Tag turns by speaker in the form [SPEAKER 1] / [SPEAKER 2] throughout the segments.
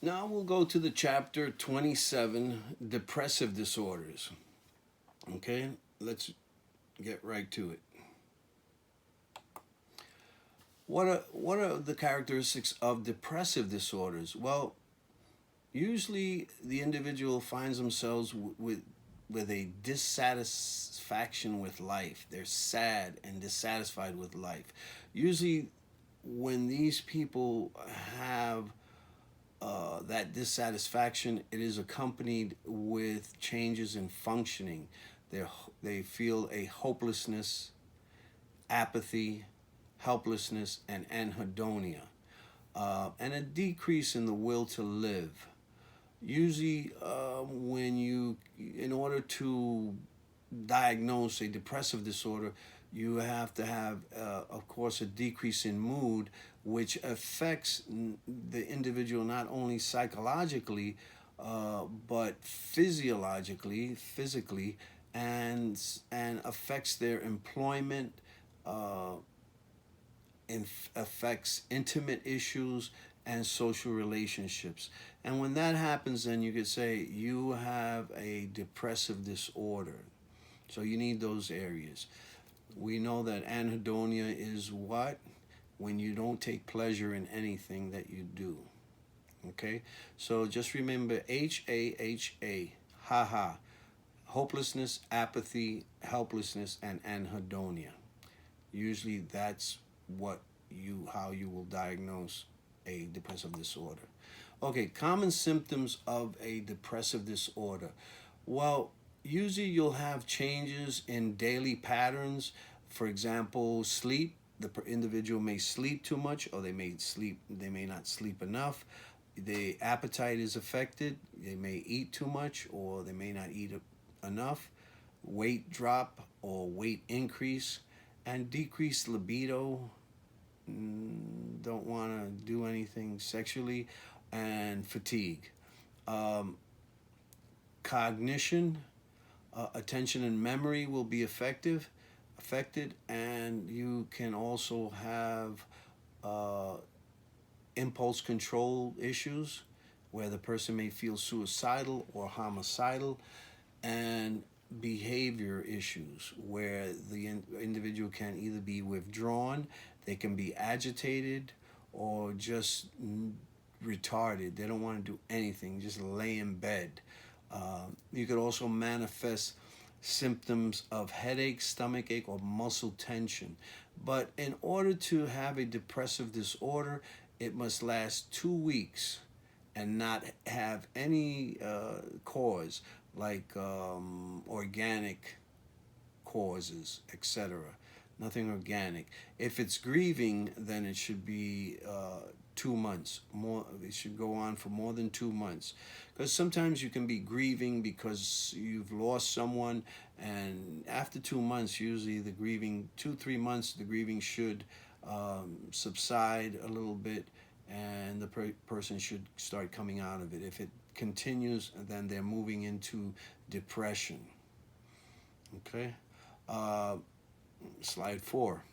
[SPEAKER 1] Now we'll go to the chapter 27, Depressive Disorders. Okay, let's get right to it. What are the characteristics of depressive disorders? Well, usually the individual finds themselves with a dissatisfaction with life. They're sad and dissatisfied with life. Usually, when these people have that dissatisfaction, it is accompanied with changes in functioning. They feel a hopelessness, apathy, helplessness, and anhedonia, and a decrease in the will to live. Usually, in order to diagnose a depressive disorder, you have to have, of course, a decrease in mood, which affects the individual not only psychologically, but physically, and affects their employment, uh, affects intimate issues and social relationships. And when that happens, then you could say you have a depressive disorder. So you need those areas. We know that anhedonia is what? When you don't take pleasure in anything that you do. Okay? So just remember HAHA. Ha ha. Hopelessness, apathy, helplessness, and anhedonia. Usually that's what how you will diagnose a depressive disorder. Okay, common symptoms of a depressive disorder. Well, usually you'll have changes in daily patterns. For example, sleep. The individual may sleep too much, or they may not sleep enough. The appetite is affected. They may eat too much, or they may not eat enough. Weight drop or weight increase, and decreased libido. Don't want to do anything sexually, and fatigue. Um, Cognition, attention and memory will be affected, and you can also have uh, impulse control issues where the person may feel suicidal or homicidal, and behavior issues where the individual can either be withdrawn, they can be agitated, or just retarded. They don't want to do anything, just lay in bed. You could also manifest symptoms of headache, stomach ache, or muscle tension. But in order to have a depressive disorder, it must last 2 weeks and not have any cause like organic causes, etc. Nothing organic. If it's grieving, then it should be 2 months. More, it should go on for more than 2 months, because sometimes you can be grieving because you've lost someone, and after 2 months, usually the grieving 2-3 months, the grieving should subside a little bit, and the person should start coming out of it. If it continues, then they're moving into depression. Okay. Uh, Slide 4.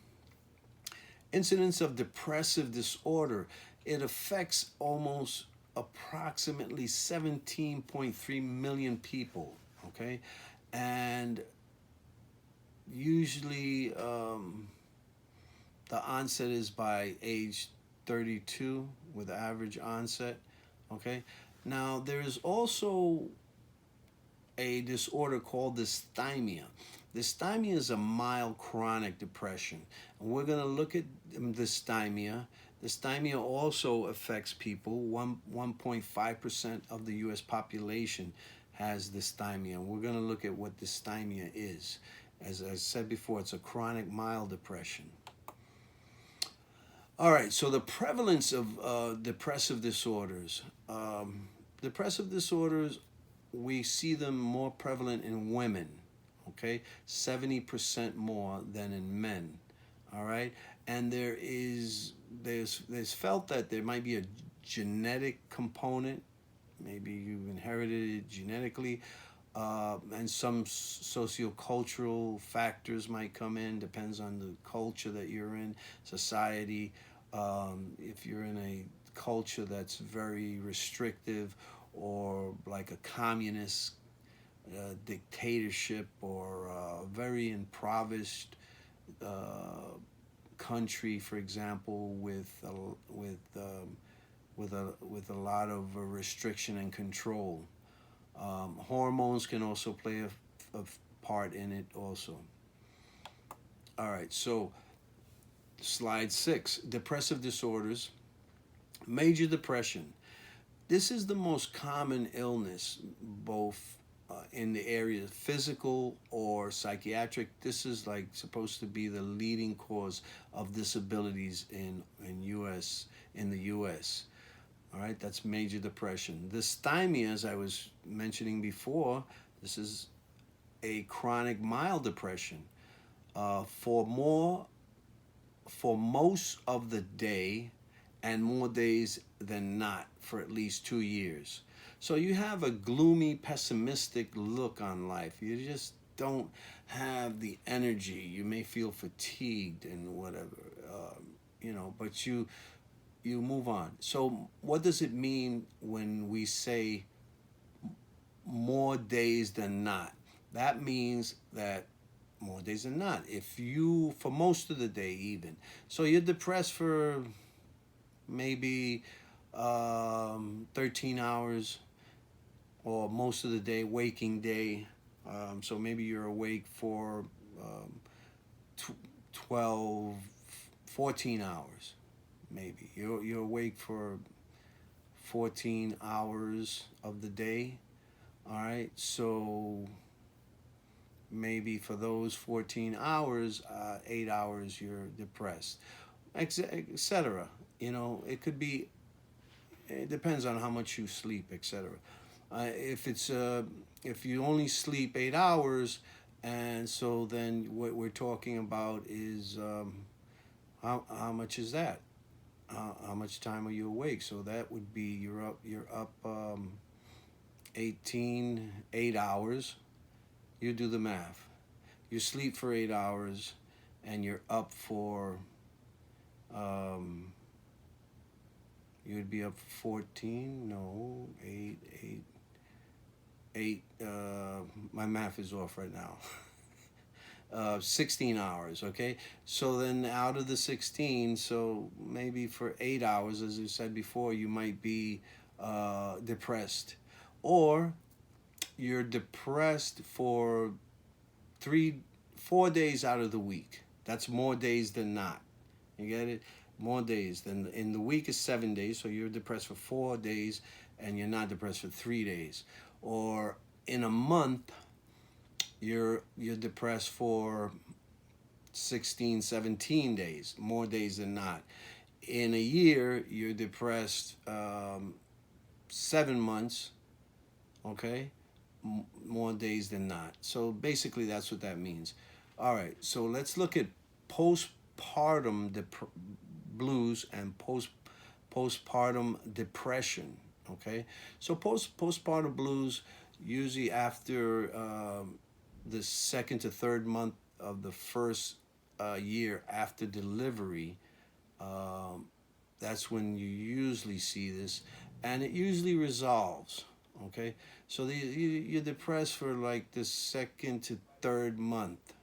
[SPEAKER 1] Incidence of depressive disorder. It affects almost approximately 17.3 million people. Okay. And usually the onset is by age 32 with average onset. Okay. Now, there is also a disorder called dysthymia. Dysthymia is a mild chronic depression. And we're going to look at dysthymia. Dysthymia also affects people. 1.5% of the U.S. population has dysthymia. And we're going to look at what dysthymia is. As I said before, it's a chronic mild depression. All right, so the prevalence of depressive disorders. Depressive disorders, we see them more prevalent in women, okay? 70% more than in men, all right? And there's felt that there might be a genetic component. Maybe you've inherited it genetically, and some sociocultural factors might come in. Depends on the culture that you're in, society. If you're in a culture that's very restrictive, or like a communist dictatorship, or very impoverished country, for example, with a lot of restriction and control. Hormones can also play a part in it also. All right, so slide 6, depressive disorders. Major depression. This is the most common illness, both in the area of physical or psychiatric. This is like supposed to be the leading cause of disabilities in the U.S. All right, that's major depression. Dysthymia, as I was mentioning before, this is a chronic mild depression. For most of the day, and more days than not, for at least 2 years. So you have a gloomy, pessimistic look on life. You just don't have the energy. You may feel fatigued and whatever, but you move on. So what does it mean when we say more days than not? That means that more days than not. If you, for most of the day even. So you're depressed for maybe 13 hours, or most of the day, waking day. So maybe you're awake for 12, 14 hours, maybe. You're awake for 14 hours of the day. All right, so maybe for those 14 hours, 8 hours you're depressed, etc. It could be, it depends on how much you sleep, etc. If you only sleep 8 hours, and so then what we're talking about is how much is that? How much time are you awake? So that would be you're up 8 hours. You do the math. You sleep for 8 hours, and you're up for you'd be up for 14. No, 8. My math is off right now. 16 hours. Okay. So then out of the 16, so maybe for 8 hours, as you said before, you might be depressed, or you're depressed for 4 days out of the week. That's more days than not. You get it? More days than in the week is 7 days, so you're depressed for 4 days, and you're not depressed for 3 days. Or in a month, you're depressed for 16, 17 days, more days than not. In a year, you're depressed 7 months, okay, more days than not. So basically, that's what that means. All right, so let's look at postpartum blues and postpartum depression. Okay, so postpartum blues, usually after the second to third month of the first year after delivery, that's when you usually see this, and it usually resolves. Okay, so you're depressed for like the second to third month.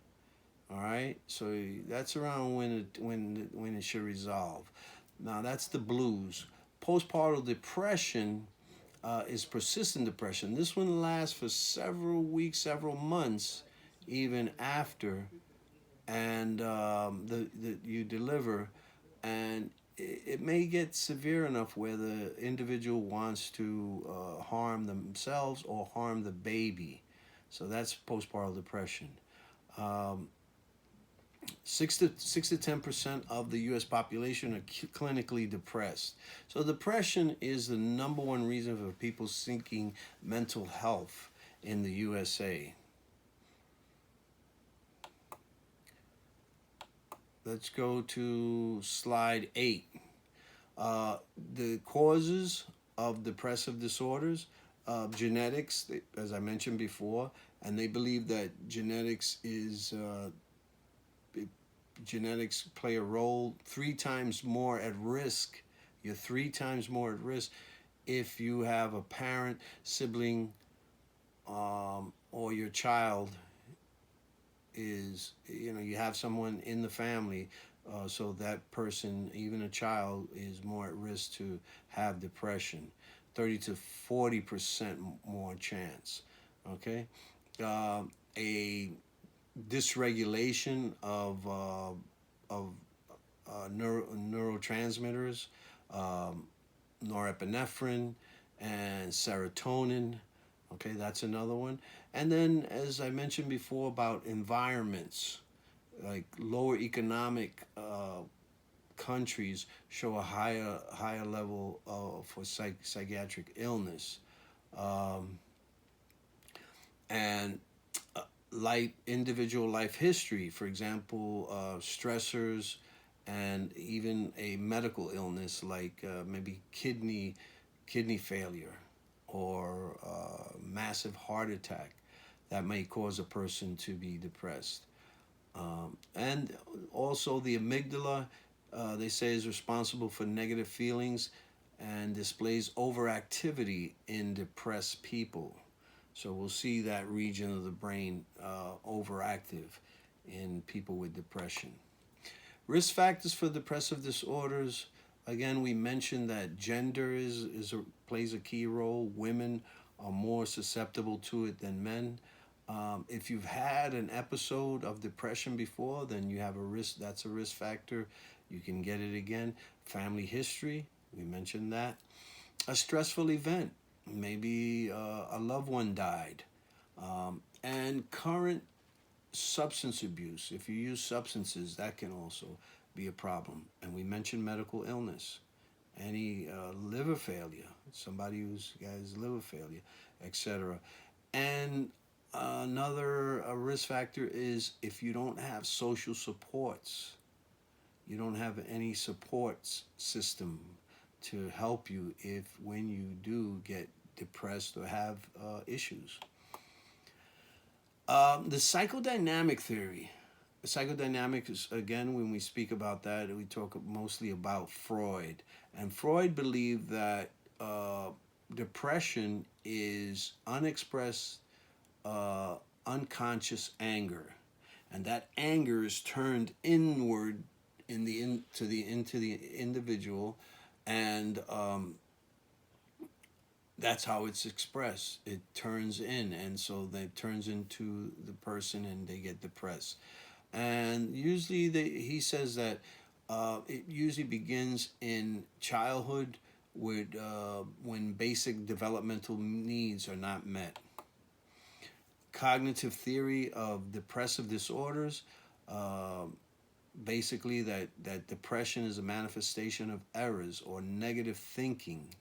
[SPEAKER 1] All right, so that's around when it should resolve. Now that's the blues. Postpartum depression is persistent depression. This one lasts for several weeks, several months, even after, and you deliver, and it may get severe enough where the individual wants to harm themselves or harm the baby. So that's postpartum depression. 6 to 10% of the U.S. population are clinically depressed. So depression is the number one reason for people seeking mental health in the USA. Let's go to slide 8. The causes of depressive disorders, genetics, as I mentioned before, and they believe that genetics play a role. 3 times more at risk You're 3 times more at risk if you have a parent, sibling, or your child is, you have someone in the family, so that person, even a child, is more at risk to have depression. 30 to 40% more chance. Okay, a dysregulation of neurotransmitters, um, norepinephrine and serotonin. Okay, that's another one. And then, as I mentioned before, about environments, like lower economic countries show a higher level for psychiatric illness, um, and individual life history, for example, stressors, and even a medical illness like maybe kidney failure or massive heart attack that may cause a person to be depressed. And also the amygdala, they say, is responsible for negative feelings and displays overactivity in depressed people. So we'll see that region of the brain overactive in people with depression. Risk factors for depressive disorders. Again, we mentioned that gender plays a key role. Women are more susceptible to it than men. If you've had an episode of depression before, then you have a risk. That's a risk factor. You can get it again. Family history, we mentioned that. A stressful event, maybe a loved one died. And current substance abuse. If you use substances, that can also be a problem. And we mentioned medical illness, any liver failure, somebody who's has liver failure, etc. And another risk factor is if you don't have social supports, you don't have any supports system to help you if when you do get depressed or have issues. The psychodynamic theory. Psychodynamic is, again, when we speak about that, we talk mostly about Freud. And Freud believed that depression is unexpressed, unconscious anger, and that anger is turned inward into the individual, and that's how it's expressed. It turns in, and so that turns into the person, and they get depressed. And usually, he says that it usually begins in childhood with when basic developmental needs are not met. Cognitive theory of depressive disorders. Basically, that depression is a manifestation of errors or negative thinking,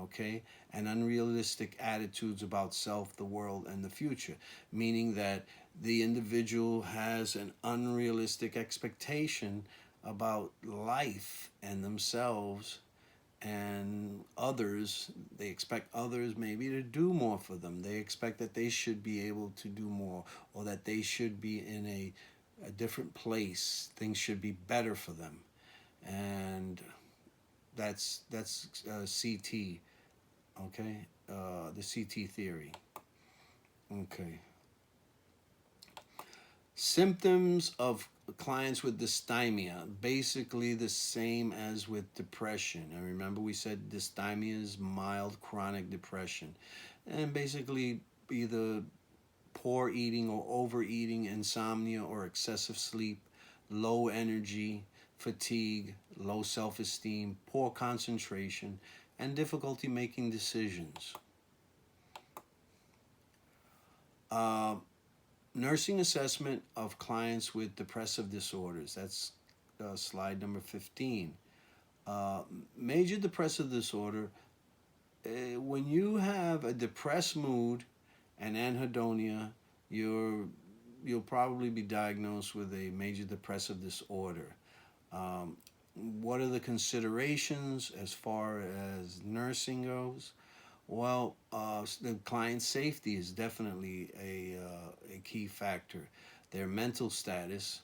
[SPEAKER 1] okay, and unrealistic attitudes about self, the world, and the future, meaning that the individual has an unrealistic expectation about life and themselves and others. They expect others maybe to do more for them. They expect that they should be able to do more, or that they should be in a different place. Things should be better for them. And that's CT, okay? The CT theory. Okay. Symptoms of clients with dysthymia, basically the same as with depression. And remember, we said dysthymia is mild chronic depression. And basically either poor eating or overeating, insomnia or excessive sleep, low energy, fatigue, low self-esteem, poor concentration, and difficulty making decisions. Nursing assessment of clients with depressive disorders. That's slide number 15. Major depressive disorder, when you have a depressed mood and anhedonia, you'll probably be diagnosed with a major depressive disorder. What are the considerations as far as nursing goes? Well, the client's safety is definitely a key factor. Their mental status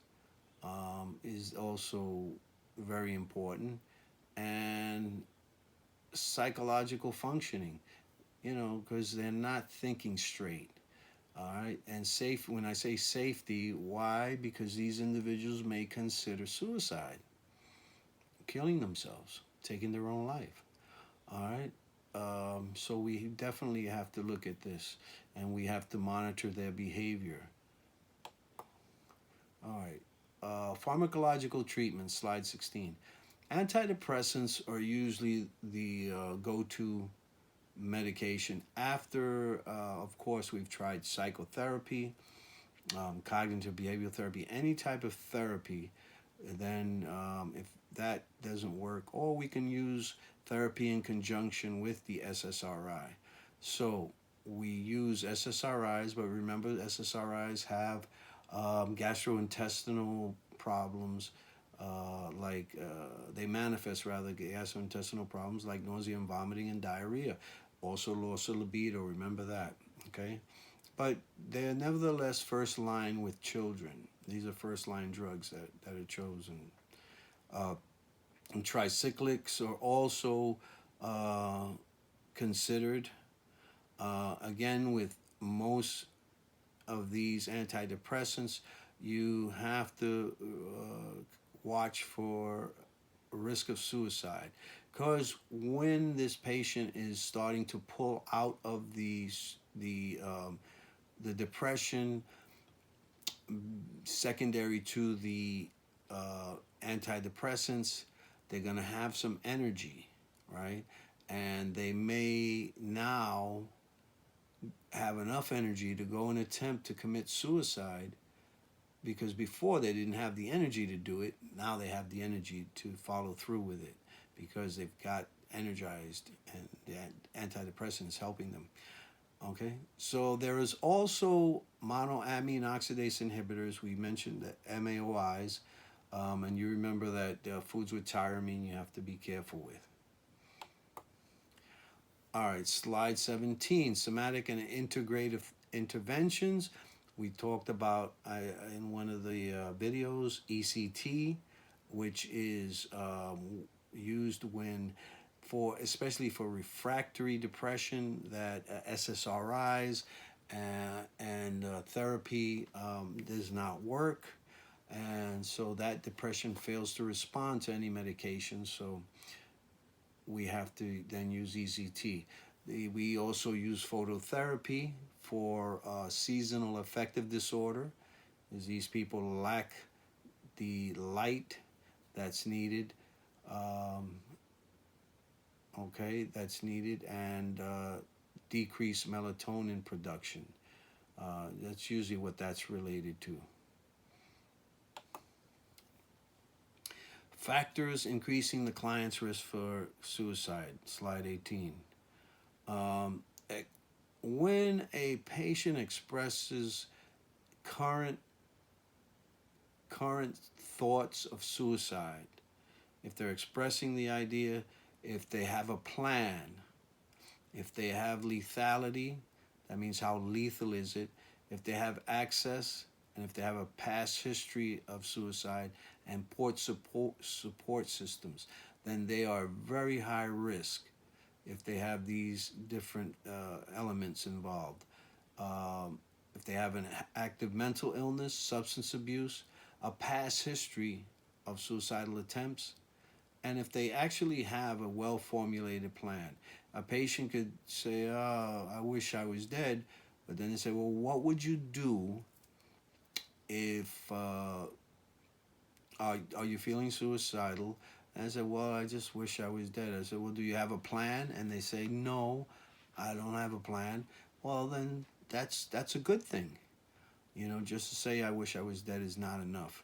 [SPEAKER 1] is also very important, and psychological functioning, because they're not thinking straight. All right. And safe, when I say safety, why? Because these individuals may consider suicide, killing themselves, taking their own life. All right. So we definitely have to look at this, and we have to monitor their behavior. All right. Pharmacological treatment, slide 16. Antidepressants are usually the go-to medication after, of course, we've tried psychotherapy, cognitive behavioral therapy, any type of therapy. Then, if that doesn't work, or we can use therapy in conjunction with the SSRI. So we use SSRIs, but remember, SSRIs have gastrointestinal problems, they manifest rather gastrointestinal problems like nausea and vomiting and diarrhea. Also, loss of libido, remember that, okay? But they're nevertheless first line with children. These are first line drugs that are chosen. And tricyclics are also considered. Again, with most of these antidepressants, you have to watch for risk of suicide, because when this patient is starting to pull out of the depression secondary to the antidepressants, they're going to have some energy, right? And they may now have enough energy to go and attempt to commit suicide, because before they didn't have the energy to do it. Now they have the energy to follow through with it because they've got energized, and the antidepressant is helping them. Okay, so there is also monoamine oxidase inhibitors. We mentioned the MAOIs, and you remember that foods with tyramine you have to be careful with. All right, slide 17, somatic and integrative interventions. We talked about in one of the videos, ECT, which is used when especially for refractory depression, that SSRIs and therapy does not work, and so that depression fails to respond to any medication. So we have to then use ECT. We also use phototherapy for seasonal affective disorder, as these people lack the light that's needed. That's needed, and decreased melatonin production. That's usually what that's related to. Factors increasing the client's risk for suicide, slide 18. When a patient expresses current thoughts of suicide, if they're expressing the idea, if they have a plan, if they have lethality, that means how lethal is it, if they have access, and if they have a past history of suicide and poor support systems, then they are very high risk if they have these different elements involved. If they have an active mental illness, substance abuse, a past history of suicidal attempts, and if they actually have a well-formulated plan. A patient could say, "Oh, I wish I was dead," but then they say, "Well, what would you do if are you feeling suicidal?" And I said, "Well, I just wish I was dead." I said, "Well, do you have a plan?" And they say, "No, I don't have a plan." Well, then that's a good thing. Just to say I wish I was dead is not enough.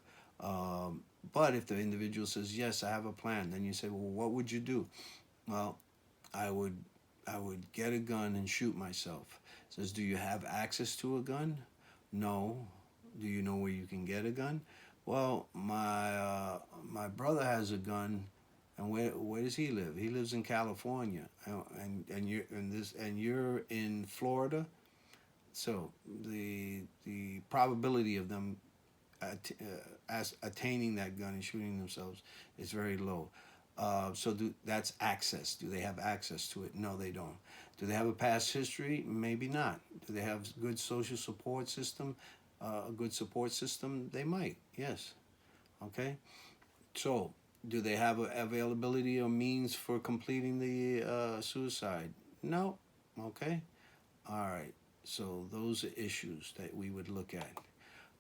[SPEAKER 1] But if the individual says, "Yes, I have a plan," then you say, "Well, what would you do?" Well, I would get a gun and shoot myself. It says, "Do you have access to a gun?" No. Do you know where you can get a gun? Well, my brother has a gun, and where does he live? He lives in California, and you're in Florida. So the probability of them attaining that gun and shooting themselves is very low. That's access. Do they have access to it? No, they don't. Do they have a past history? Maybe not. Do they have good social support system? A good support system? They might. Yes. Okay. So, do they have availability or means for completing the suicide? No. Okay. All right. So those are issues that we would look at.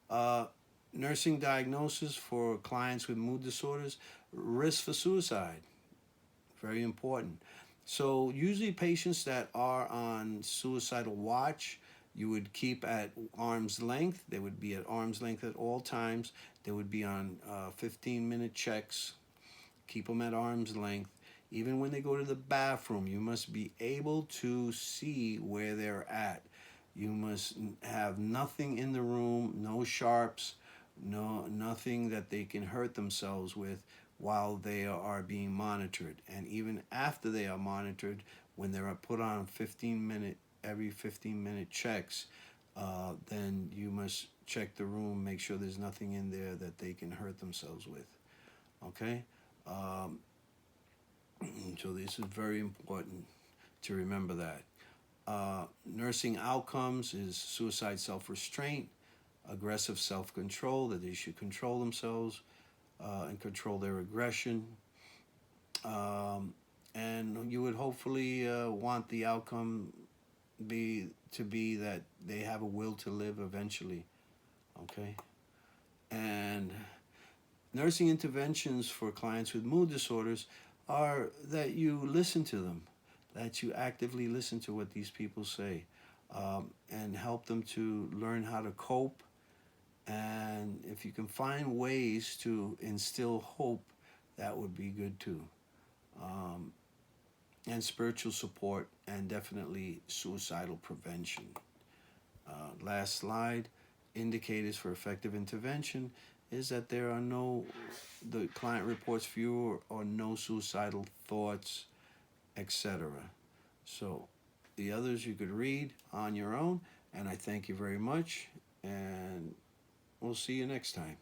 [SPEAKER 1] Uh, Nursing diagnosis for clients with mood disorders, risk for suicide, very important. So usually patients that are on suicidal watch, you would keep at arm's length. They would be at arm's length at all times. They would be on 15-minute checks. Keep them at arm's length. Even when they go to the bathroom, you must be able to see where they're at. You must have nothing in the room, no sharps, nothing that they can hurt themselves with while they are being monitored. And even after they are monitored, when they're put on every 15-minute checks, then you must check the room, make sure there's nothing in there that they can hurt themselves with. Okay? Um, so this is very important to remember that. Nursing outcomes is suicide self-restraint, aggressive self-control, that they should control themselves and control their aggression. And you would hopefully want the outcome to be that they have a will to live eventually. Okay? And nursing interventions for clients with mood disorders are that you listen to them, that you actively listen to what these people say, and help them to learn how to cope. And if you can find ways to instill hope, that would be good too. Um, and spiritual support, and definitely suicidal prevention. Last slide. Indicators for effective intervention is that the client reports fewer or no suicidal thoughts, etc. So the others you could read on your own, and I thank you very much, and we'll see you next time.